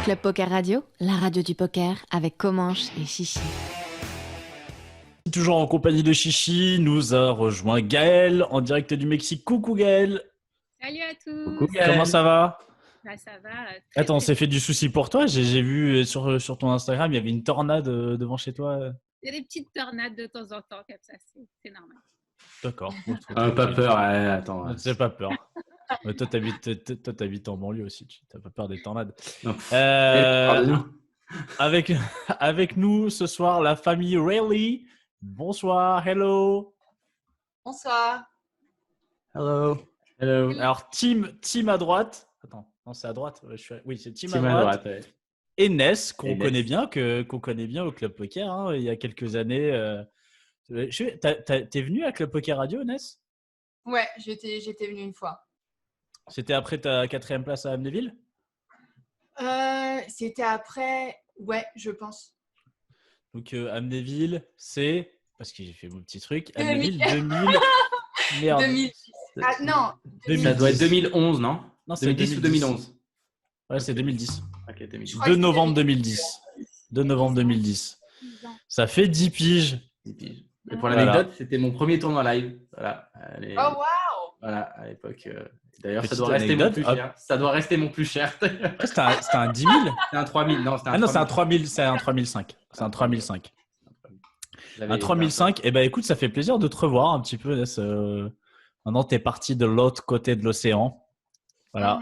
Club Poker Radio, la radio du poker avec Comanche et Chichi. Toujours en compagnie de Chichi, nous a rejoint Gaël en direct du Mexique. Coucou Gaël. Salut à tous. Coucou Gaël. Comment ça va? Bah, ça va. Attends, on s'est fait du souci pour toi. J'ai vu sur ton Instagram, il y avait une tornade devant chez toi. Il y a des petites tornades de temps en temps comme ça, c'est normal. D'accord. Pas peur, attends. C'est pas peur. Mais toi, t'habites en banlieue aussi. Tu n'as pas peur des tornades. Non. Avec nous ce soir, la famille Rayleigh. Bonsoir, hello. Bonsoir. Hello. Alors, team à droite. Attends, non, c'est à droite. Oui, c'est team à Team à droite. droite, ouais. Et Ness, qu'on Et Ness. connaît bien, qu'on connaît bien au Club Poker, hein, il y a quelques années. T'es venu à Club Poker Radio, Ness? Ouais, j'étais venue une fois. C'était après ta 4e place à Amnéville? C'était après, ouais, je pense. Donc, Amnéville, c'est. Parce que j'ai fait mon petit truc. 2000. Amnéville 2000. Merde. 2000. Ah non. Ça doit être 2011, non? Non, c'est 2010 ou 2011? Ouais, c'est 2010. Ok, 2010. crois que 2 c'est novembre 2010. 2010. 2 novembre 2010. 10 ans. Ça fait 10 piges. Et pour Voilà. l'anecdote, c'était mon premier tournoi live. Voilà. Oh waouh. Voilà, à l'époque. D'ailleurs, ça Petite doit rester mon anecdote, plus cher. Ça doit rester mon plus cher. Après, c'était un 10 000. C'est un 3000. Non, c'était un Ah non, c'est un 3000. 3000. C'est un 3005. C'est un 3005. J'avais- Un 3005. Eh ben, écoute, ça fait plaisir de te revoir un petit peu, Ness. Maintenant, tu es parti de l'autre côté de l'océan. Voilà.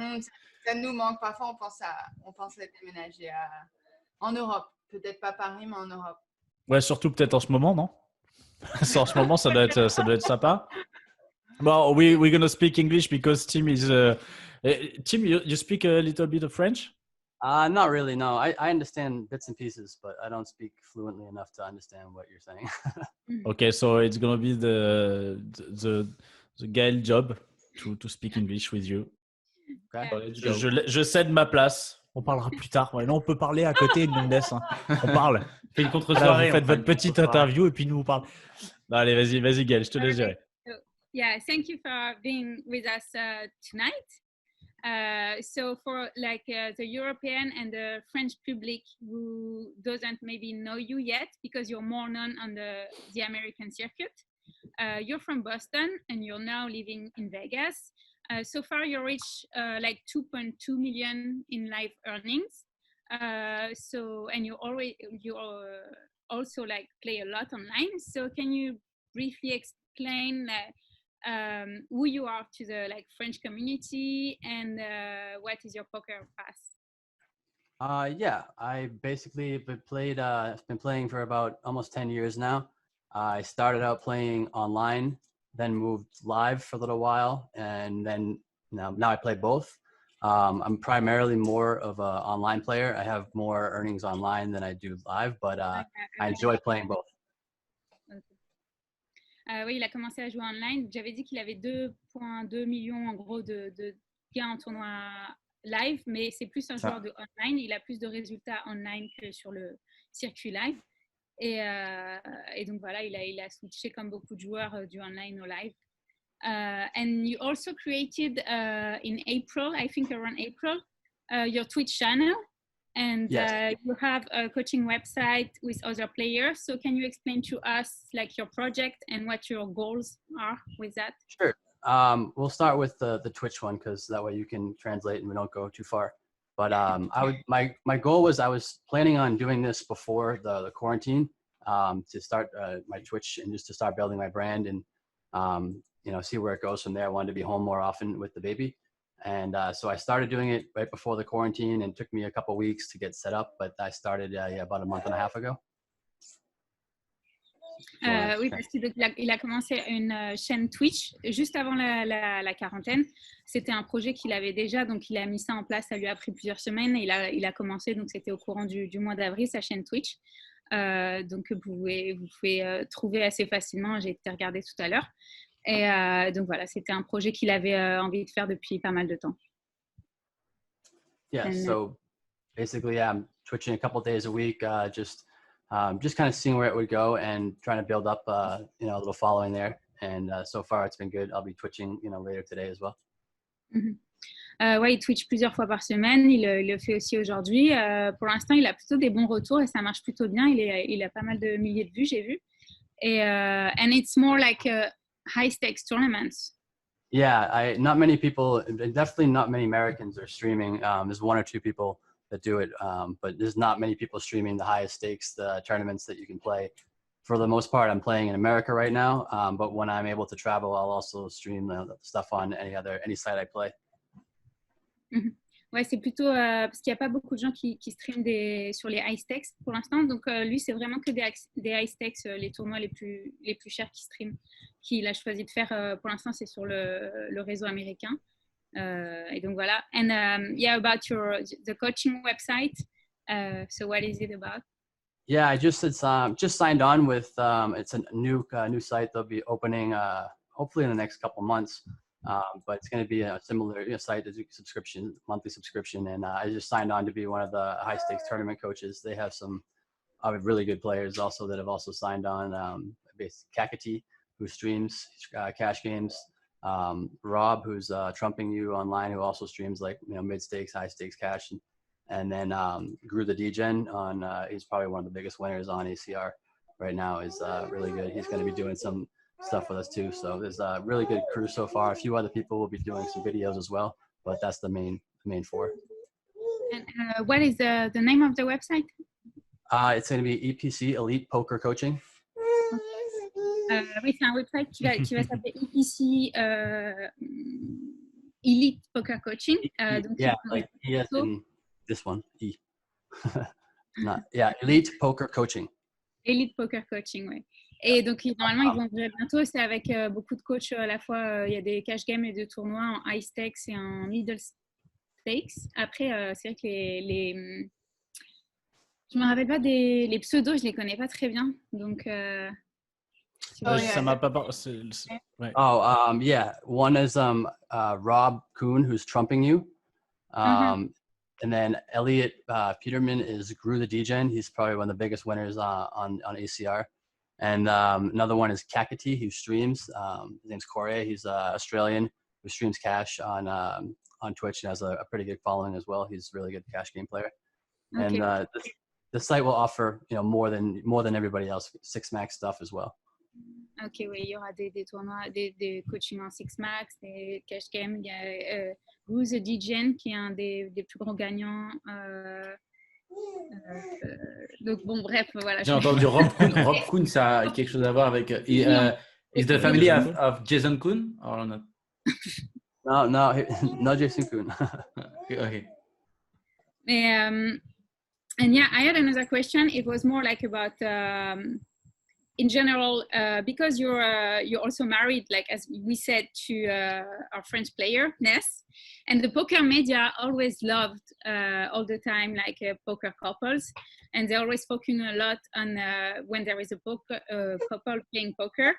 Ça nous manque. Parfois, on pense à déménager en Europe. Peut-être pas Paris, mais en Europe. Ouais, surtout peut-être en ce moment, non? En ce moment, ça doit être sympa. Well, we're going to speak English because Tim is... Tim, you speak a little bit of French? Not really, no. I understand bits and pieces, but I don't speak fluently enough to understand what you're saying. Okay, so it's going to be the Gaël job to speak English with you. Okay. Je cède ma place. On parlera plus tard. Ouais, non, on peut parler à côté de Mendes. Hein. On parle. Fais une Là, contre-soirée. vous faites on votre fera une petite contre-soirée. interview et puis nous on parle. Non, allez, vas-y Gaël, je te laisse gérer. Yeah, thank you for being with us tonight. So for the European and the French public who doesn't maybe know you yet because you're more known on the American circuit, you're from Boston and you're now living in Vegas. So far you reached 2.2 million in live earnings. And you also play a lot online. So can you briefly explain who you are to the French community and what is your poker past? Yeah, I basically been playing for about almost 10 years now. I started out playing online, then moved live for a little while, and then now I play both. I'm primarily more of an online player. I have more earnings online than I do live, but I enjoy playing both. Oui, il a commencé à jouer online. J'avais dit qu'il avait 2,2 millions en gros de gains en tournoi live, mais c'est plus un joueur de online. Il a plus de résultats online que sur le circuit live. Et donc voilà, il a switché comme beaucoup de joueurs du online au live. And you also created in April, I think around April, your Twitch channel. And Yes. You have a coaching website with other players. So can you explain to us your project and what your goals are with that? Sure. We'll start with the Twitch one because that way you can translate and we don't go too far. But my goal was I was planning on doing this before the quarantine to start my Twitch and just to start building my brand and see where it goes from there. I wanted to be home more often with the baby. And so I started doing it right before the quarantine and it took me a couple of weeks to get set up, but I started about a month and a half ago. Oui, parce qu'il a commencé une chaîne Twitch juste avant la quarantaine. C'était un projet qu'il avait déjà, donc il a mis ça en place. Ça lui a pris plusieurs semaines et il a commencé, donc c'était au courant du mois d'avril, sa chaîne Twitch. Donc vous pouvez trouver assez facilement. J'ai été regarder tout à l'heure. Et donc voilà, c'était un projet qu'il avait envie de faire depuis pas mal de temps. Yeah, so basically, I'm twitching a couple days a week, just kind of seeing where it would go and trying to build up, a little following there. And so far, it's been good. I'll be twitching, later today as well. Mm-hmm. Ouais, il Twitch plusieurs fois par semaine. Il le fait aussi aujourd'hui. Pour l'instant, il a plutôt des bons retours et ça marche plutôt bien. Il a pas mal de milliers de vues, j'ai vu. Et and it's more like a high stakes tournaments. Yeah, not many people, definitely not many Americans are streaming. There's one or two people that do it, but there's not many people streaming the highest stakes, the tournaments that you can play. For the most part, I'm playing in America right now, but when I'm able to travel, I'll also stream the stuff on any site I play. Ouais, c'est plutôt parce qu'il n'y a pas beaucoup de gens qui streament sur les high stakes pour l'instant. Donc, lui, c'est vraiment que des high stakes, les tournois les plus chers qu'il stream, qu'il a choisi de faire pour l'instant, c'est sur le réseau américain. Et donc, voilà. And yeah, about the coaching website. So, what is it about? Yeah, I just signed on with it's a new site they'll be opening hopefully in the next couple months. But it's going to be a similar site as a monthly subscription. And I just signed on to be one of the high stakes tournament coaches. They have some really good players also that have also signed on. Kakati, who streams cash games. Rob, who's trumping you online, who also streams like mid stakes, high stakes cash. And then Gru the Degen on he's probably one of the biggest winners on ACR right now. Is really good. He's going to be doing some stuff with us too. So there's a really good crew so far. A few other people will be doing some videos as well, but that's the main four. And what is the name of the website? It's going to be EPC, Elite Poker Coaching. Oui, c'est un website qui va s'appeler EPC Elite Poker Coaching. Donc Yeah, like E as in this one, E. Elite Poker Coaching. Elite Poker Coaching, oui. Et donc, normalement, ils vont ouvrir bientôt. C'est avec beaucoup de coachs à la fois. Il y a des cash games et de tournois en high stakes et en middle stakes. Après, c'est vrai que je me rappelle pas les pseudos, je les connais pas très bien. Donc, ça m'a pas... ouais. Yeah. One is Rob Kuhn, who's trumping you. And then Elliot Peterman is Gru the Degen. He's probably one of the biggest winners on ACR. And another one is Kakati, who streams. His name's Corey. He's Australian who streams cash on Twitch and has a pretty good following as well. He's a really good cash game player. Okay. And the site will offer more than everybody else, six max stuff as well. Ok, oui, il y aura des tournois, des coachings en six max, des cash games. Il y a Gru the Degen qui est un des plus gros gagnants. Donc bon, bref, voilà. J'ai entendu Rob Kuhn. Rob Kuhn, ça a quelque chose à voir avec. Is the family of Jason Kuhn or not? No, Jason Kuhn. Okay. And yeah, I had another question. It was more like about in general, because you're also married, like as we said, to our French player Ness, and the poker media always loved all the time like poker couples, and they always focus a lot on when there is a couple playing poker.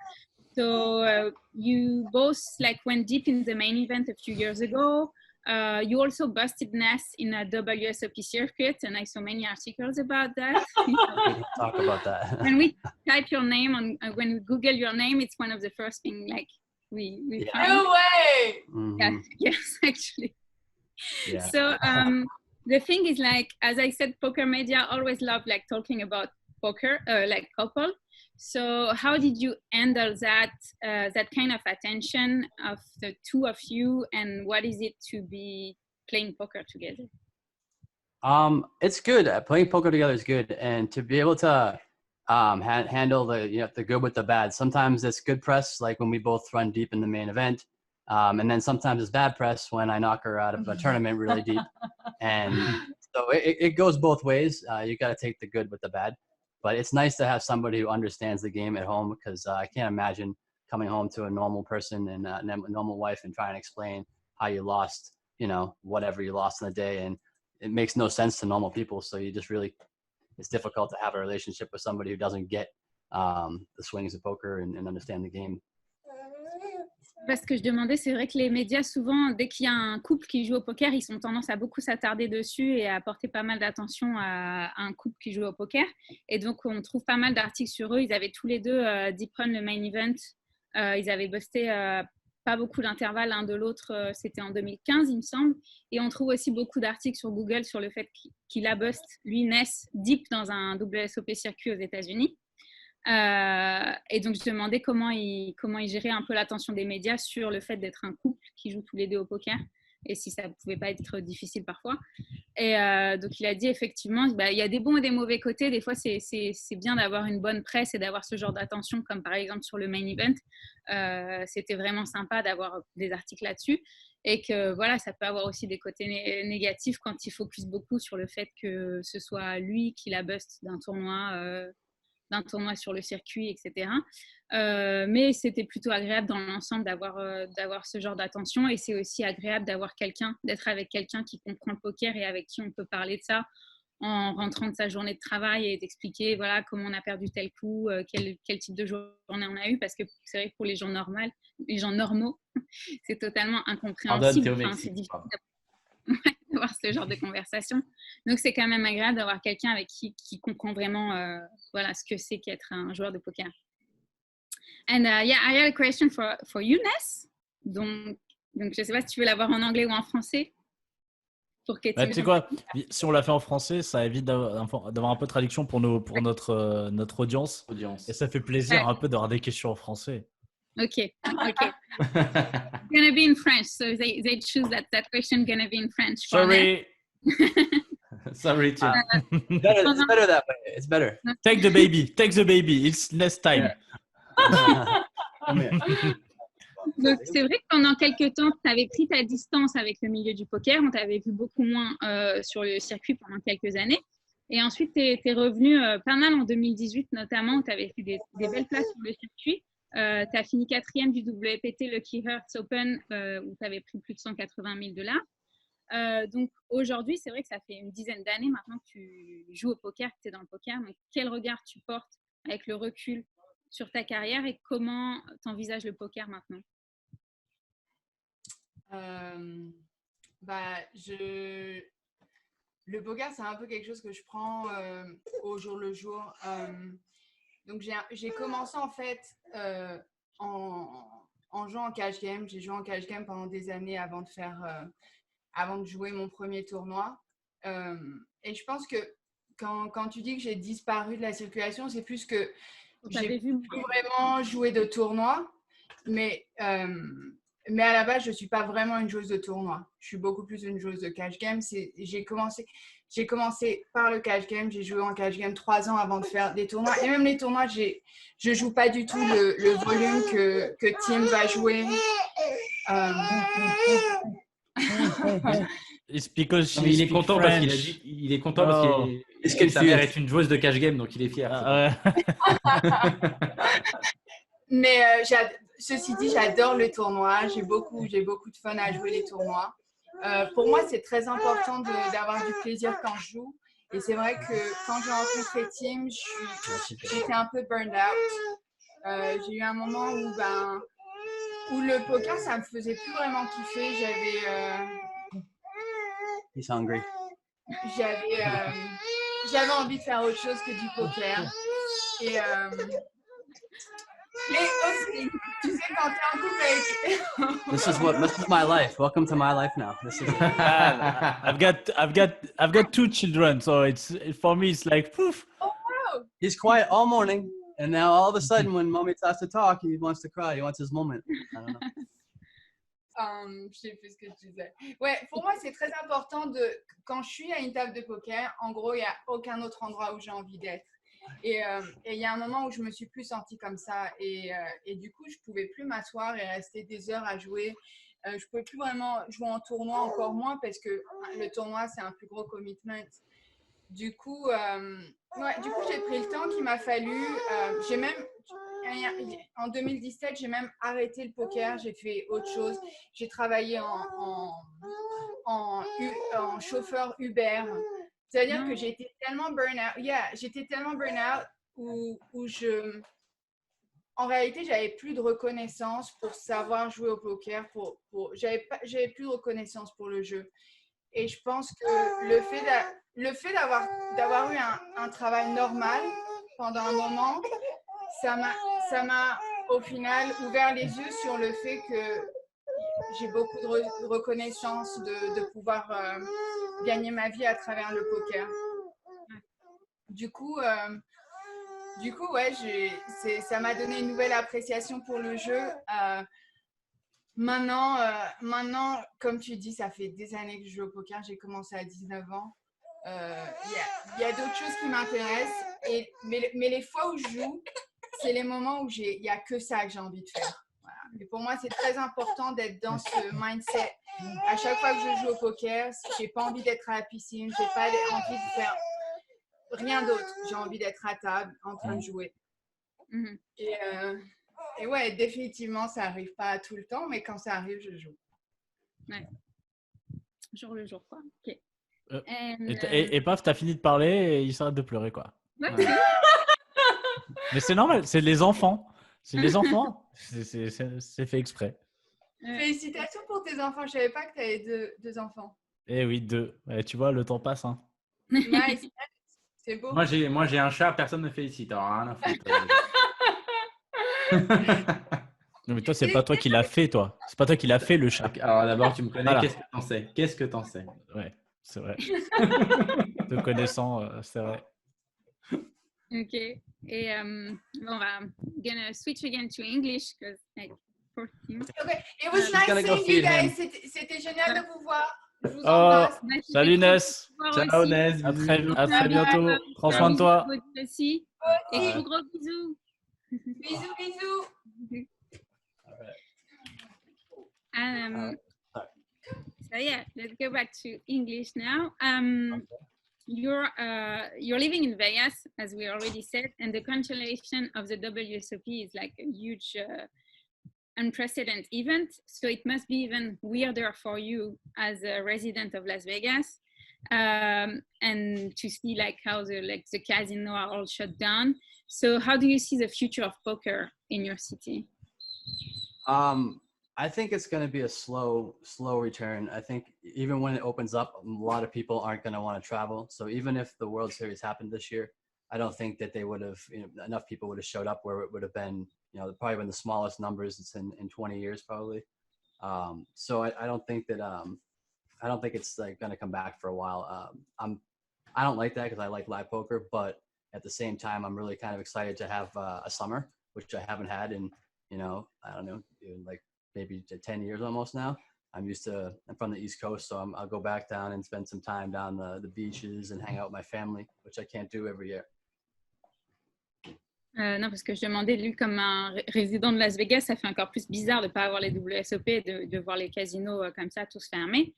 So you both like went deep in the main event a few years ago. You also busted Ness in a WSOP circuit, and I saw many articles about that. We can talk about that. When we type your name when we Google your name, it's one of the first things like we find. No way! Mm-hmm. Yes, actually. Yeah. So the thing is, like as I said, poker media always love like talking about poker, like couple. So how did you handle that kind of attention of the two of you, and what is it to be playing poker together? It's good. Playing poker together is good, and to be able to handle the good with the bad. Sometimes it's good press, like when we both run deep in the main event, and then sometimes it's bad press when I knock her out of a tournament really deep. And so it goes both ways. You got to take the good with the bad. But it's nice to have somebody who understands the game at home, because I can't imagine coming home to a normal person and a normal wife and trying to explain how you lost, whatever you lost in the day. And it makes no sense to normal people. So it's difficult to have a relationship with somebody who doesn't get the swings of poker and understand the game. Parce que je demandais, c'est vrai que les médias, souvent, dès qu'il y a un couple qui joue au poker, ils ont tendance à beaucoup s'attarder dessus et à porter pas mal d'attention à un couple qui joue au poker. Et donc, on trouve pas mal d'articles sur eux. Ils avaient tous les deux Deep Run, le main event. Ils avaient busté pas beaucoup d'intervalle l'un de l'autre. C'était en 2015, il me semble. Et on trouve aussi beaucoup d'articles sur Google sur le fait qu'Ila Bust, lui, naisse deep dans un WSOP circuit aux États-Unis. Et donc, je me demandais comment il gérait un peu l'attention des médias sur le fait d'être un couple qui joue tous les deux au poker et si ça pouvait pas être difficile parfois. Et donc, il a dit effectivement, il y a des bons et des mauvais côtés. Des fois, c'est bien d'avoir une bonne presse et d'avoir ce genre d'attention, comme par exemple sur le main event. C'était vraiment sympa d'avoir des articles là-dessus. Et que voilà, ça peut avoir aussi des côtés négatifs quand il focus beaucoup sur le fait que ce soit lui qui la bust d'un tournoi sur le circuit, etc. Mais c'était plutôt agréable dans l'ensemble d'avoir ce genre d'attention et c'est aussi agréable d'être avec quelqu'un qui comprend le poker et avec qui on peut parler de ça en rentrant de sa journée de travail et d'expliquer voilà, comment on a perdu tel coup, quel type de journée on a eu parce que c'est vrai que pour les gens normaux, c'est totalement incompréhensible. Enfin, c'est difficile d'avoir ce genre de conversation. Donc, c'est quand même agréable d'avoir quelqu'un avec qui comprend vraiment voilà, ce que c'est qu'être un joueur de poker. And yeah, I had a question for you, Ness. Donc, je ne sais pas si tu veux l'avoir en anglais ou en français. Pour que tu sais quoi, si on l'a fait en français, ça évite d'avoir un peu de traduction pour notre audience. Et ça fait plaisir un peu d'avoir des questions en français. Okay. It's gonna be in French, so they choose that question gonna be in French. Sorry. Sorry, too. It's better that way. It's better. Take the baby. It's less time. Donc, c'est vrai que pendant quelques temps, tu avais pris ta distance avec le milieu du poker. On t'avait vu beaucoup moins sur le circuit pendant quelques années. Et ensuite, tu es revenu pas mal en 2018, notamment, où tu avais fait des belles places sur le circuit. Tu as fini 4e du WPT Lucky Hearts Open où tu avais pris plus de $180,000. Donc aujourd'hui, c'est vrai que ça fait une dizaine d'années maintenant que tu joues au poker, que tu es dans le poker. Donc, quel regard tu portes avec le recul sur ta carrière et comment tu envisages le poker maintenant? Le poker, c'est un peu quelque chose que je prends au jour le jour. Donc, j'ai commencé en fait en jouant en cash game. J'ai joué en cash game pendant des années avant de jouer mon premier tournoi. Et je pense que quand tu dis que j'ai disparu de la circulation, c'est plus que j'ai plus vraiment joué de tournoi. Mais à la base, je ne suis pas vraiment une joueuse de tournoi. Je suis beaucoup plus une joueuse de cash game. J'ai commencé par le cash game. J'ai joué en cash game 3 ans avant de faire des tournois. Et même les tournois, je ne joue pas du tout le volume que Tim va jouer. Il est content parce que sa mère est une joueuse de cash game, donc il est fier. Mais ceci dit, j'adore le tournoi. J'ai beaucoup de fun à jouer les tournois. Pour moi, c'est très important d'avoir du plaisir quand je joue. Et c'est vrai que quand j'ai rencontré Tim, j'étais un peu burned out. J'ai eu un moment où le poker, ça me faisait plus vraiment kiffer. He's hungry. J'avais envie de faire autre chose que du poker. Mais aussi, tu sais, quand t'es en couple avec... This is my life. Welcome to my life now. This is I've got 2 children, so for me it's like poof. Oh wow! He's quiet all morning, and now all of a sudden, when mommy starts to talk, he wants to cry. He wants his moment. I don't know. Je sais plus ce que tu disais. Ouais, pour moi, c'est très important quand je suis à une table de poker, en gros, il n'y a aucun autre endroit où j'ai envie d'être. Et il y a un moment où je me suis plus sentie comme ça et du coup je pouvais plus m'asseoir et rester des heures à jouer. Je pouvais plus vraiment jouer en tournoi, encore moins parce que le tournoi c'est un plus gros commitment. Du coup j'ai pris le temps qu'il m'a fallu. En 2017 j'ai même arrêté le poker, j'ai fait autre chose. J'ai travaillé en chauffeur Uber. C'est-à-dire que j'étais tellement burn-out où en réalité, j'avais plus de reconnaissance pour savoir jouer au poker. J'avais plus de reconnaissance pour le jeu. Et je pense que le fait d'avoir eu un travail normal pendant un moment, ça m'a au final ouvert les yeux sur le fait beaucoup de reconnaissance de pouvoir gagner ma vie à travers le poker. Du coup, ouais, ça m'a donné une nouvelle appréciation pour le jeu. Maintenant, comme tu dis, ça fait des années que je joue au poker. J'ai commencé à 19 ans. Il y a d'autres choses qui m'intéressent. Mais les fois où je joue, c'est les moments où il n'y a que ça que j'ai envie de faire. Voilà. Et pour moi, c'est très important d'être dans ce mindset. À chaque fois que je joue au poker, je n'ai pas envie d'être à la piscine, je n'ai pas envie de faire rien d'autre. J'ai envie d'être à table en train de jouer. Et ouais, définitivement, ça n'arrive pas tout le temps, mais quand ça arrive, je joue. Ouais. Jour le jour, quoi. Ok. Et paf, t'as fini de parler et il s'arrête de pleurer, quoi. Ouais. Mais c'est normal, c'est les enfants. C'est les enfants. C'est fait exprès. Félicitations pour tes enfants. Je ne savais pas que tu avais deux enfants. Eh oui, 2. Tu vois, le temps passe. Hein. Nice. C'est beau. Moi, j'ai un chat, personne ne félicite. Alors, rien à foutre. Non, mais toi, c'est pas toi qui l'as fait, toi. C'est pas toi qui l'as fait, le chat. Alors, d'abord, tu me connais. Voilà. Qu'est-ce que t'en sais? Qu'est-ce que t'en sais? Ouais, c'est vrai. Te connaissant, c'est vrai. Ok. Et on va gonna switch again to English because like 14. Okay. It was nice gonna go seeing you feed him. guys. C'était génial de vous voir. Je vous embrasse. Salut Ness. Ciao, Nez. À très bientôt. Prends soin de toi. Aussi. Et gros bisous. Bisous, bisous. So yeah, let's go back to English now. You're living in Vegas, as we already said, and the cancellation of the WSOP is like a huge, unprecedented event. So it must be even weirder for you as a resident of Las Vegas, and to see like how the casino are all shut down. So how do you see the future of poker in your city? I think it's going to be a slow return. I think even when it opens up, a lot of people aren't going to want to travel. So even if the World Series happened this year, I don't think that they would have, enough people would have showed up where it would have been, probably been the smallest numbers it's in 20 years probably. So I don't think that, I don't think it's like going to come back for a while. I don't like that because I like live poker, but at the same time, I'm really kind of excited to have a summer, which I haven't had in, I don't know, like maybe 10 years almost now. I'm from the East Coast, so I'll go back down and spend some time down the beaches and hang out with my family, which I can't do every year. Non, parce que je demandais, lui, comme un résident de Las Vegas, ça fait encore plus bizarre de ne pas avoir les WSOP, de voir les casinos comme ça, tous fermés.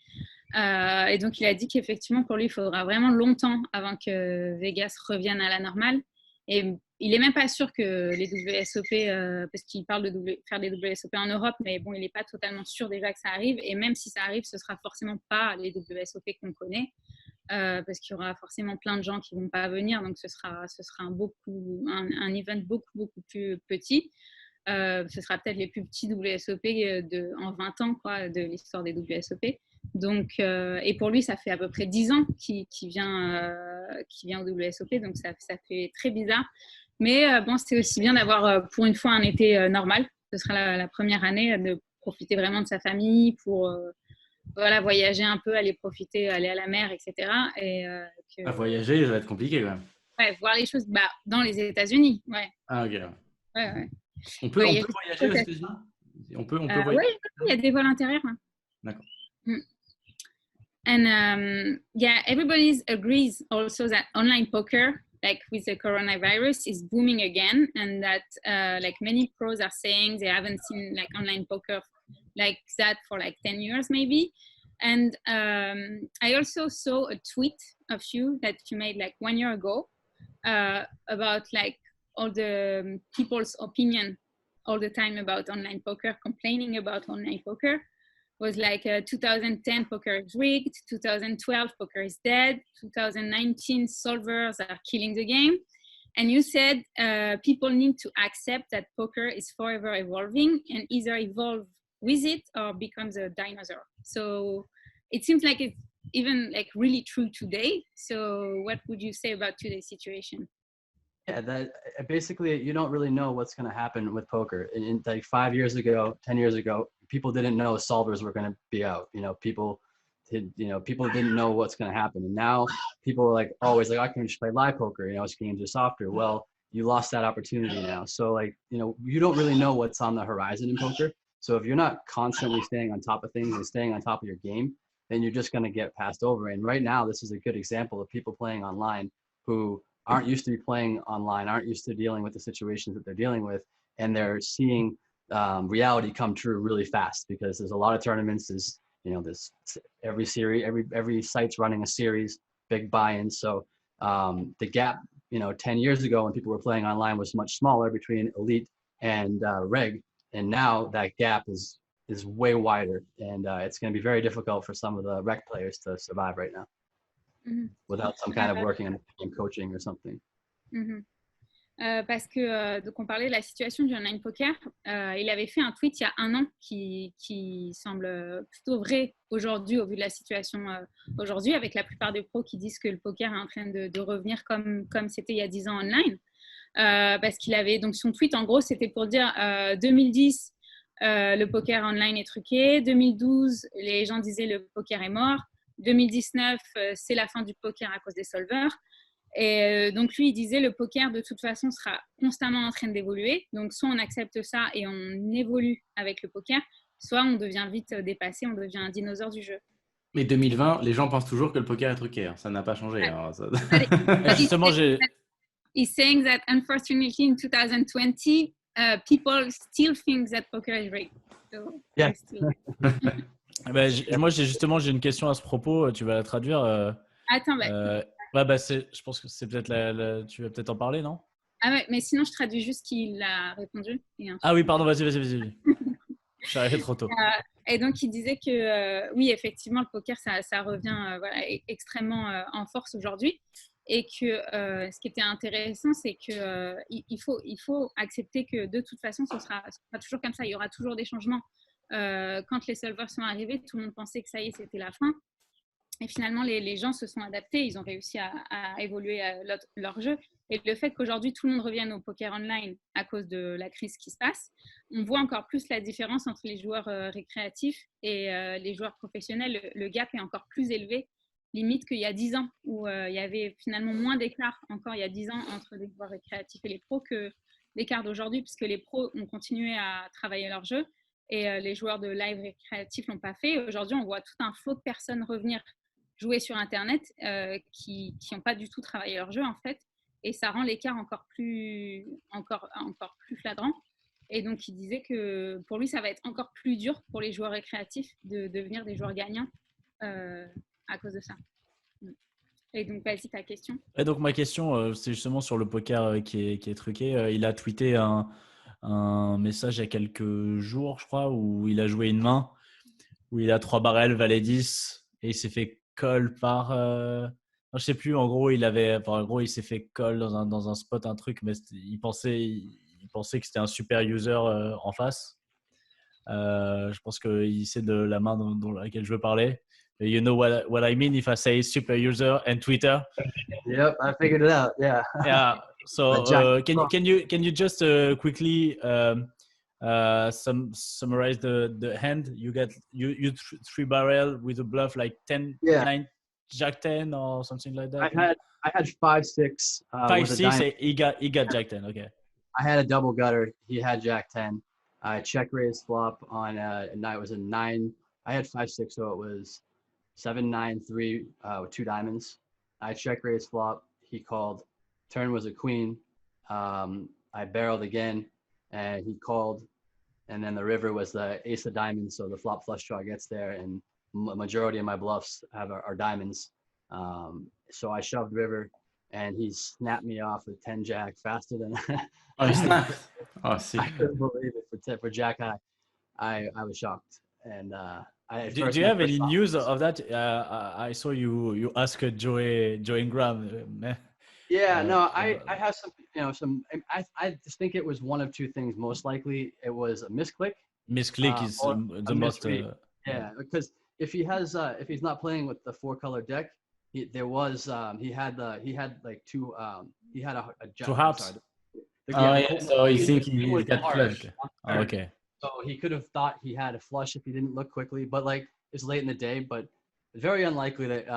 Et donc, il a dit qu'effectivement, pour lui, il faudra vraiment longtemps avant que Vegas revienne à la normale. Et il n'est même pas sûr que les WSOP, parce qu'il parle de faire des WSOP en Europe, mais bon, il n'est pas totalement sûr déjà que ça arrive. Et même si ça arrive, ce ne sera forcément pas les WSOP qu'on connaît, parce qu'il y aura forcément plein de gens qui ne vont pas venir. Donc, ce sera un event beaucoup plus petit. Ce sera peut-être les plus petits WSOP en 20 ans quoi, de l'histoire des WSOP. Donc, et pour lui, ça fait à peu près 10 ans qu'il vient au WSOP, donc ça fait très bizarre. Mais bon, c'est aussi bien d'avoir pour une fois un été normal. Ce sera la première année de profiter vraiment de sa famille pour voyager un peu, aller aller à la mer, etc. Et, voyager, ça va être compliqué quand même. Ouais, voir les choses dans les États-Unis. Ouais. Ah, ok. Ouais. On peut voyager aux États-Unis? On peut voyager. Oui, il y a des vols intérieurs. Hein. D'accord. And everybody agrees also that online poker, like with the coronavirus, is booming again, and that like many pros are saying they haven't seen like online poker like that for like 10 years maybe. And I also saw a tweet of you that you made like 1 year ago about like all the people's opinion all the time about online poker, complaining about online poker. Was like 2010 poker is rigged, 2012 poker is dead, 2019 solvers are killing the game. And you said people need to accept that poker is forever evolving and either evolve with it or becomes a dinosaur. So it seems like it's even like really true today. So what would you say about today's situation? Yeah, that basically you don't really know what's going to happen with poker. In like 5 years ago, 10 years ago, people didn't know solvers were going to be out. People didn't know what's going to happen. And now people are like always like, I can just play live poker. This games are softer. Well, you lost that opportunity now. So like, you don't really know what's on the horizon in poker. So if you're not constantly staying on top of things and staying on top of your game, then you're just going to get passed over. And right now, this is a good example of people playing online who aren't used to be playing online, aren't used to dealing with the situations that they're dealing with. And they're seeing reality come true really fast because there's a lot of tournaments. There's every series, every site's running a series, big buy-ins. So the gap, 10 years ago when people were playing online was much smaller between elite and reg. And now that gap is way wider, and it's going to be very difficult for some of the rec players to survive right now without some kind of working and coaching or something. Parce que donc on parlait de la situation du online poker. Il avait fait un tweet il y a un an qui semble plutôt vrai aujourd'hui au vu de la situation aujourd'hui, avec la plupart des pros qui disent que le poker est en train de revenir comme c'était il y a 10 ans online. Parce qu'il avait donc son tweet en gros c'était pour dire 2010 le poker online est truqué, 2012 les gens disaient le poker est mort, 2019 c'est la fin du poker à cause des solvers. Et donc lui il disait le poker de toute façon sera constamment en train d'évoluer, donc soit on accepte ça et on évolue avec le poker, soit on devient vite dépassé, on devient un dinosaure du jeu. Mais 2020 les gens pensent toujours que le poker est truqué, ça n'a pas changé. Alors, ça... Justement, He's saying that unfortunately in 2020 people still think that poker is rigged. So, yeah. Moi j'ai une question à ce propos, tu vas la traduire. Attends, je pense que c'est peut-être tu vas peut-être en parler, non? Ah ouais, mais sinon je traduis juste qu'il a répondu. Ah oui, pardon, vas-y. Je suis arrivé trop tôt. Et donc il disait que oui, effectivement, le poker ça revient extrêmement en force aujourd'hui. Et que ce qui était intéressant, c'est que il faut accepter que de toute façon, ce sera toujours comme ça. Il y aura toujours des changements. Quand les solvers sont arrivés, tout le monde pensait que ça y est, c'était la fin. Et finalement, les gens se sont adaptés. Ils ont réussi à évoluer leur jeu. Et le fait qu'aujourd'hui, tout le monde revienne au poker online à cause de la crise qui se passe, on voit encore plus la différence entre les joueurs récréatifs et les joueurs professionnels. Le gap est encore plus élevé, limite qu'il y a 10 ans, où il y avait finalement moins d'écart encore il y a 10 ans entre les joueurs récréatifs et les pros que l'écart d'aujourd'hui, puisque les pros ont continué à travailler leur jeu et les joueurs de live récréatifs ne l'ont pas fait. Aujourd'hui, on voit tout un flot de personnes revenir jouer sur Internet qui n'ont pas du tout travaillé leur jeu, en fait, et ça rend l'écart encore plus flagrant. Et donc, il disait que pour lui, ça va être encore plus dur pour les joueurs récréatifs de devenir des joueurs gagnants à cause de ça. Et donc, vas-y, ta question. Et donc, ma question, c'est justement sur le poker qui est truqué. Il a tweeté un message il y a quelques jours, je crois, où il a joué une main, où il a 3 barrels, valet 10, et il s'est fait call par... je sais plus, en gros, il s'est fait call dans un spot, un truc, mais il pensait que c'était un super user en face. Je pense qu'il sait de la main dans laquelle je veux parler. You know what I mean if I say super user and Twitter? Yep, I figured it out. Yeah. Yeah. So can you just quickly summarize the hand? You 3 barrel with a bluff like 10, 9, Jack 10 or something like that. I had 5-6. 5-6. He got Jack 10. Okay. I had a double gutter. He had Jack 10. I check raised flop on it was a 9. I had 5-6, so it was 7-9-3 with 2 diamonds. I check raised flop. He called. Turn was a queen. I barreled again, and he called. And then the river was the ace of diamonds, so the flop flush draw gets there, and majority of my bluffs are diamonds. So I shoved river, and he snapped me off with 10 jack faster than. Oh, see. I couldn't believe it for jack high. I was shocked, and do you have any news of that? I saw you asked Joey Ingram. Yeah, no, I have some, I just think it was one of 2 things. Most likely it was a misclick. Misclick is the most. Yeah, because if he's not playing with the 4-color deck, he had like 2, he had a jack. 2 hearts. So you think he got flushed. Okay. So he could have thought he had a flush if he didn't look quickly, but like it's late in the day, but it's very unlikely that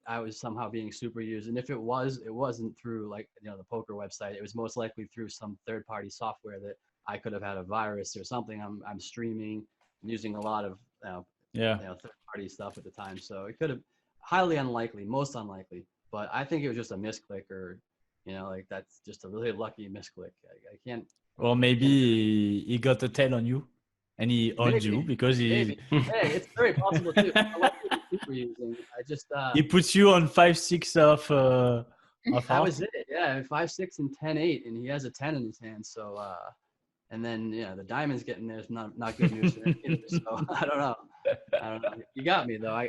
I was somehow being super used. And if it was, it wasn't through like, you know, the poker website. It was most likely through some third-party software that I could have had a virus or something. I'm streaming, I'm using a lot of third-party stuff at the time. So it could have, highly unlikely, most unlikely. But I think it was just a misclick, or, you know, like that's just a really lucky misclick. I can't. Or maybe he got a tail on you and he owned you because he Hey, it's very possible too. I like what he's super using. I just he puts you on 5-6 of that heart. was it. Yeah, 5-6 and 10-8, and he has a 10 in his hand. So and then the diamonds getting there is not good news for him either. So I don't know. You got me though.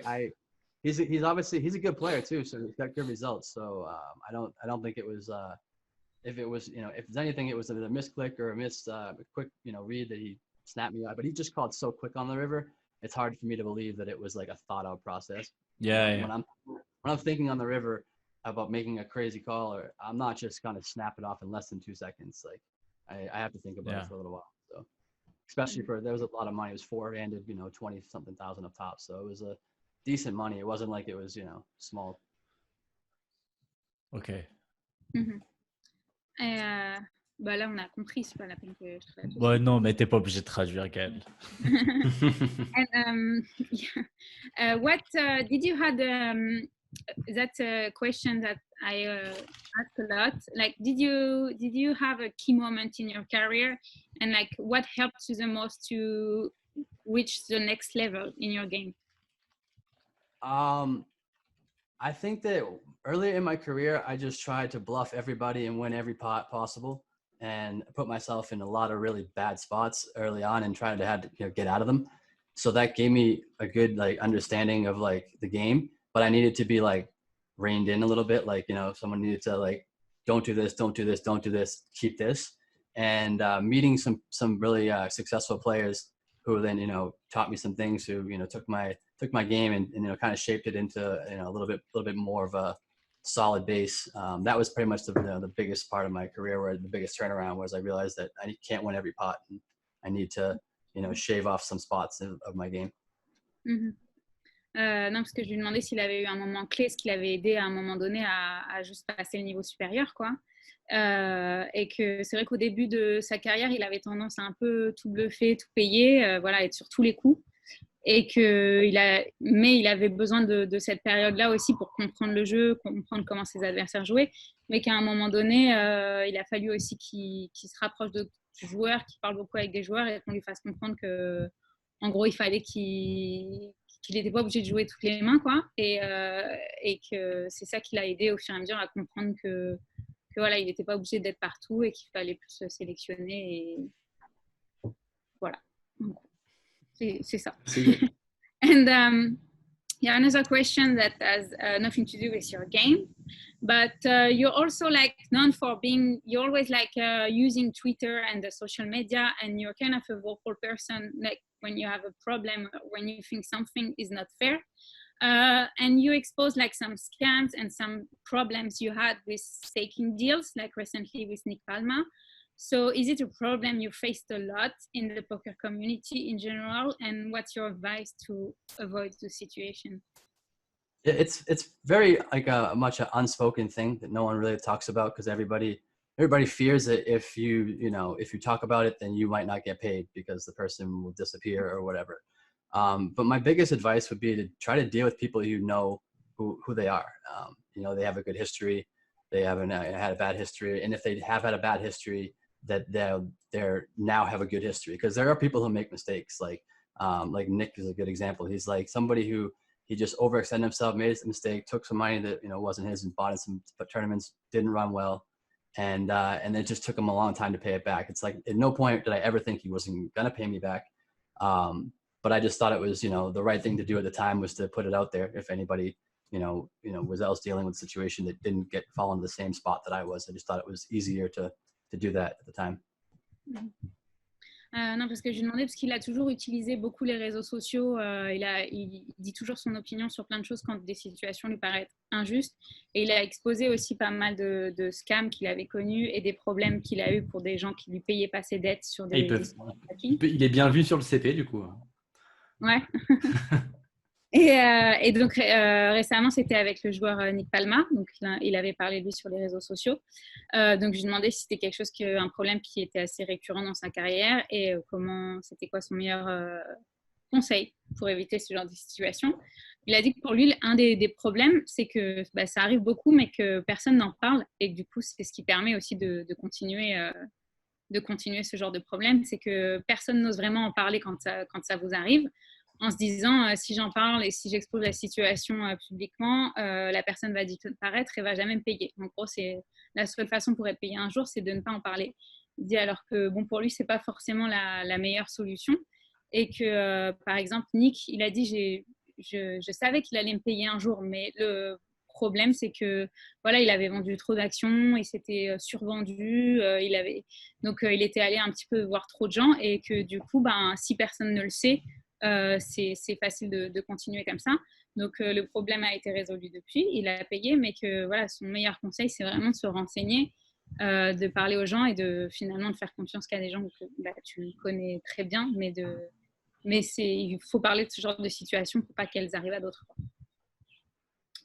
He's obviously he's a good player too, so he's got good results. So I don't think it was if it was, if there's anything, it was a misclick or a quick read that he snapped me out. But he just called so quick on the river. It's hard for me to believe that it was like a thought out process. Yeah. When I'm thinking on the river about making a crazy call, or I'm not just gonna snap it off in less than 2 seconds. Like I have to think about it for a little while. So especially there was a lot of money. It was four-handed, 20-something thousand up top. So it was a decent money. It wasn't like it was, small. Ok. Bah là, on a compris, c'est pas la peine que je traduise. Ouais, non, mais t'es pas obligé de traduire, Gaël. And what did you had that's a question that I ask a lot. Like, did you have a key moment in your career, and like what helped you the most to reach the next level in your game? I think that earlier in my career, I just tried to bluff everybody and win every pot possible, and put myself in a lot of really bad spots early on and tried to get out of them. So that gave me a good understanding of the game, but I needed to be reined in a little bit. Someone needed to don't do this, don't do this, don't do this, keep this. And meeting some really successful players who then, taught me some things, who, took my game and kind of shaped it into, a little bit more of a solid base. That was pretty much the biggest part of my career, where the biggest turnaround was I realized that I can't win every pot, and I need to, shave off some spots of my game. Non, parce que je lui demandais s'il avait eu un moment clé, ce qui l'avait aidé à un moment donné à juste passer le niveau supérieur, quoi. Et que c'est vrai qu'au début de sa carrière, il avait tendance à un peu tout bluffer, tout payer, être sur tous les coups. Et mais il avait besoin de cette période-là aussi pour comprendre le jeu, comprendre comment ses adversaires jouaient, mais qu'à un moment donné, il a fallu aussi qu'il se rapproche de joueurs, qu'il parle beaucoup avec des joueurs et qu'on lui fasse comprendre que, en gros, il fallait qu'il n'était pas obligé de jouer toutes les mains, quoi, et que c'est ça qui l'a aidé au fur et à mesure à comprendre que voilà, il n'était pas obligé d'être partout et qu'il fallait plus se sélectionner, et voilà. C'est ça. And another question that has nothing to do with your game, but you're also known for you're always using Twitter and the social media, and you're kind of a vocal person, when you have a problem, when you think something is not fair, and you expose some scams and some problems you had with staking deals, recently with Nick Palma. So is it a problem you faced a lot in the poker community in general, and what's your advice to avoid the situation? It's very much an unspoken thing that no one really talks about, because everybody fears that if you talk about it, then you might not get paid because the person will disappear or whatever. But my biggest advice would be to try to deal with people who they are. They have a good history, they haven't had a bad history, and if they have had a bad history, that they're now have a good history, because there are people who make mistakes. Like Nick is a good example. He's somebody who he just overextended himself, made a mistake, took some money that wasn't his, and bought in some tournaments, didn't run well, and it just took him a long time to pay it back. It's at no point did I ever think he wasn't gonna pay me back, but I just thought it was the right thing to do at the time, was to put it out there. If anybody was else dealing with a situation that didn't fall into the same spot that I was, I just thought it was easier to do that at the time. Non, parce que je lui demandais, parce qu'il a toujours utilisé beaucoup les réseaux sociaux. Il dit toujours son opinion sur plein de choses quand des situations lui paraissent injustes. Et il a exposé aussi pas mal de scams qu'il avait connus et des problèmes qu'il a eu pour des gens qui lui payaient pas ses dettes sur des. Il est bien vu sur le CP, du coup. Ouais. Et donc récemment, c'était avec le joueur Nick Palma. Donc il avait parlé de lui sur les réseaux sociaux. Donc je lui demandais si c'était quelque chose, un problème qui était assez récurrent dans sa carrière et c'était quoi son meilleur conseil pour éviter ce genre de situation. Il a dit que pour lui, un des problèmes, c'est que ça arrive beaucoup, mais que personne n'en parle et que du coup, c'est ce qui permet aussi de continuer ce genre de problème. C'est que personne n'ose vraiment en parler quand ça vous arrive, en se disant si j'en parle et si j'expose la situation publiquement, la personne va disparaître et va jamais me payer. En gros, c'est la seule façon pour être payé un jour, c'est de ne pas en parler. Il dit alors que bon, pour lui, c'est pas forcément la meilleure solution et que par exemple Nick, il a dit je savais qu'il allait me payer un jour, mais le problème, c'est que voilà, il avait vendu trop d'actions, il s'était survendu, il était allé un petit peu voir trop de gens et que du coup, si personne ne le sait, c'est facile de continuer comme ça. Donc le problème a été résolu depuis, il a payé, mais que voilà, son meilleur conseil, c'est vraiment de se renseigner, de parler aux gens et finalement de faire confiance qu'à des gens que tu connais très bien, mais il faut parler de ce genre de situation pour pas qu'elles arrivent à d'autres.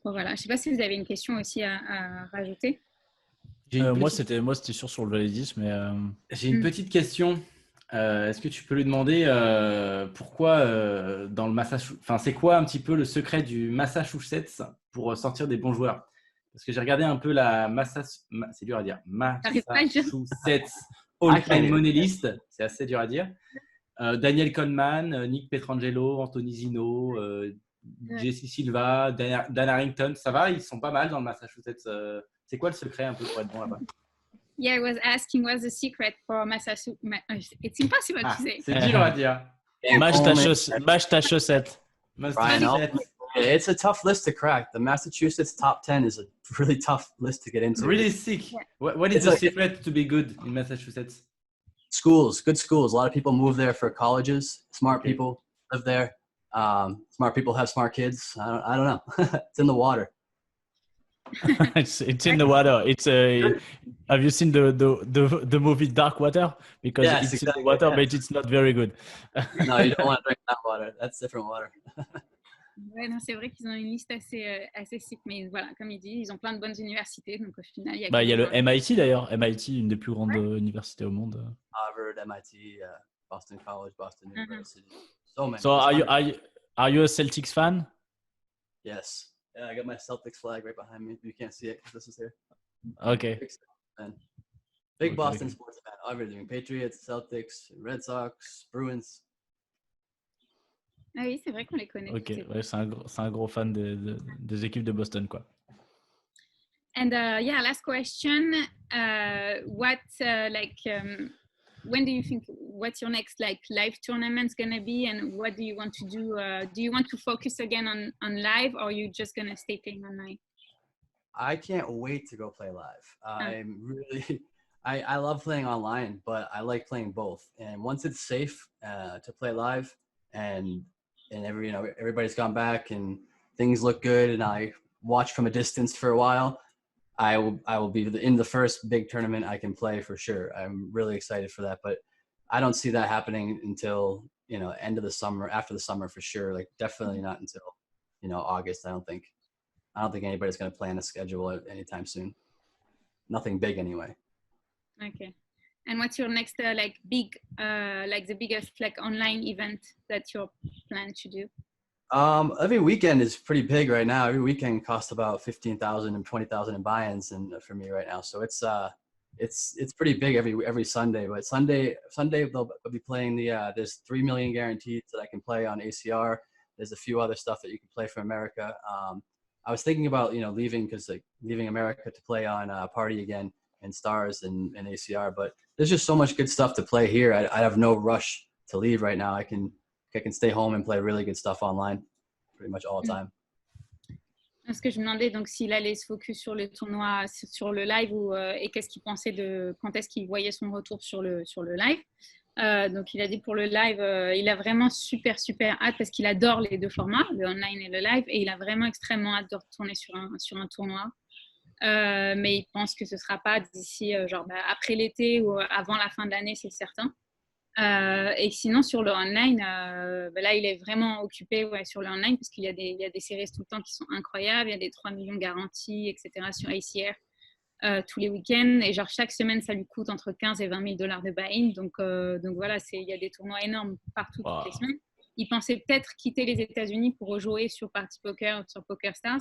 Bon, voilà. Je ne sais pas si vous avez une question aussi à rajouter. Moi, c'était sûr sur le validisme. Mais j'ai une petite question. Est-ce que tu peux lui demander pourquoi dans le Massachusetts, enfin c'est quoi un petit peu le secret du Massachusetts pour sortir des bons joueurs? Parce que j'ai regardé un peu c'est dur à dire, Massachusetts All-Time Money List, c'est assez dur à dire. Daniel Coleman, Nick Petrangelo, Anthony Zino, Jesse Silva, Dan Harrington, ça va, ils sont pas mal dans le Massachusetts. C'est quoi le secret un peu pour être bon là-bas? Yeah, I was asking what's the secret for Massachusetts. It's impossible to say. C'est dur à dire. Mâche ta chaussette. Ryan, it's a tough list to crack. The Massachusetts top 10 is a really tough list to get into. Really sick. Yeah. What is the secret to be good in Massachusetts? Schools, good schools. A lot of people move there for colleges. Smart people live there. Smart people have smart kids. I don't know. It's in the water. It's in the water. Have you seen the movie Dark Water? Because it's exactly in the water, but it's not very good. No, you don't want to drink that water. That's different water. Ouais, non, c'est vrai qu'ils ont une liste assez sick, mais voilà, comme il dit, ils ont plein de bonnes universités, donc au final, il y a le MIT d'ailleurs. MIT, une des plus grandes universités au monde. Harvard, MIT, Boston College, Boston University. So many. So are you a Celtics fan? Yes. Yeah, I got my Celtics flag right behind me. You can't see it because this is here. Okay. Big Boston sports fan. Everything. Patriots, Celtics, Red Sox, Bruins. Ah oui, c'est vrai qu'on les connaît. Ok, ouais, c'est un gros fan des équipes de Boston, quoi. And last question. When do you think, what's your next live tournament's gonna be, and what do you want to do? Do you want to focus again on live, or are you just gonna stay playing online? I can't wait to go play live. I love playing online, but I like playing both. And once it's safe to play live, and everybody's gone back and things look good, and I watch from a distance for a while, I will be in the first big tournament I can play for sure. I'm really excited for that, but I don't see that happening until end of the summer, after the summer for sure. Like definitely not until August. I don't think anybody's going to plan a schedule anytime soon. Nothing big anyway. Okay. And what's your next big the biggest online event that you're planning to do? Every weekend is pretty big right now. Every weekend costs about 15,000 and 20,000 in buy-ins for me right now. So it's pretty big every Sunday. But Sunday they'll be playing there's 3 million guaranteed that I can play on ACR. There's a few other stuff that you can play for America. I was thinking about leaving America to play on Party again and Stars and ACR. But there's just so much good stuff to play here. I have no rush to leave right now. I can stay home and play really good stuff online pretty much all the time. Ce que je me demandais, donc s'il allait se focus sur le tournoi, sur le live, et qu'est-ce qu'il pensait quand est-ce qu'il voyait son retour sur le live. Donc, il a dit pour le live, il a vraiment super hâte parce qu'il adore les deux formats, le online et le live, et il a vraiment extrêmement hâte de retourner sur un tournoi. Mais il pense que ce ne sera pas d'ici après l'été ou avant la fin de l'année, c'est certain. Et sinon, sur le online, là, il est vraiment occupé sur le online parce qu'il y a des séries tout le temps qui sont incroyables. Il y a des 3 millions garanties, etc. sur ACR tous les week-ends. Et chaque semaine, ça lui coûte entre 15 et 20 000 $ de buy-in. Donc voilà, il y a des tournois énormes partout toutes les semaines. Il pensait peut-être quitter les États-Unis pour rejouer sur Party Poker, sur Poker Stars.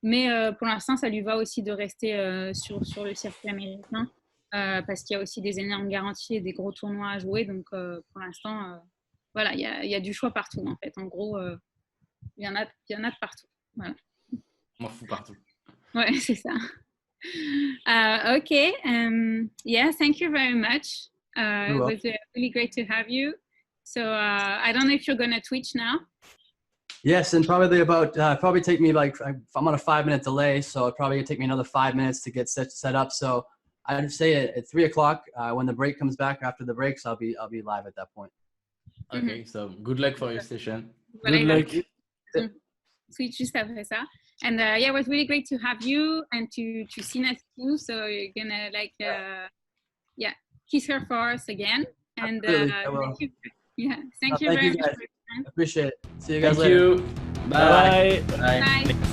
Mais pour l'instant, ça lui va aussi de rester sur le circuit américain. Parce qu'il y a aussi des énormes garanties et des gros tournois à jouer. Donc, pour l'instant, voilà, il y a du choix partout, en fait. En gros, il y en a de partout. Voilà. On m'en fout partout. Ouais, c'est ça. Okay. Yeah, thank you very much. It was really great to have you. So, I don't know if you're going to Twitch now. Yes, and probably probably take me I'm on a 5-minute delay, so it'd probably take me another 5 minutes to get set up. So I'd say at 3 o'clock when the break comes back. After the breaks, I'll be live at that point. Okay, so good luck for your session. Good luck. Switch juste après ça. And yeah, it was really great to have you and to see Nat too. So you're gonna kiss her for us again. And thank you. Yeah, thank you very much. Guys. Appreciate it. See you guys Thank later. you. Bye. Bye. Bye.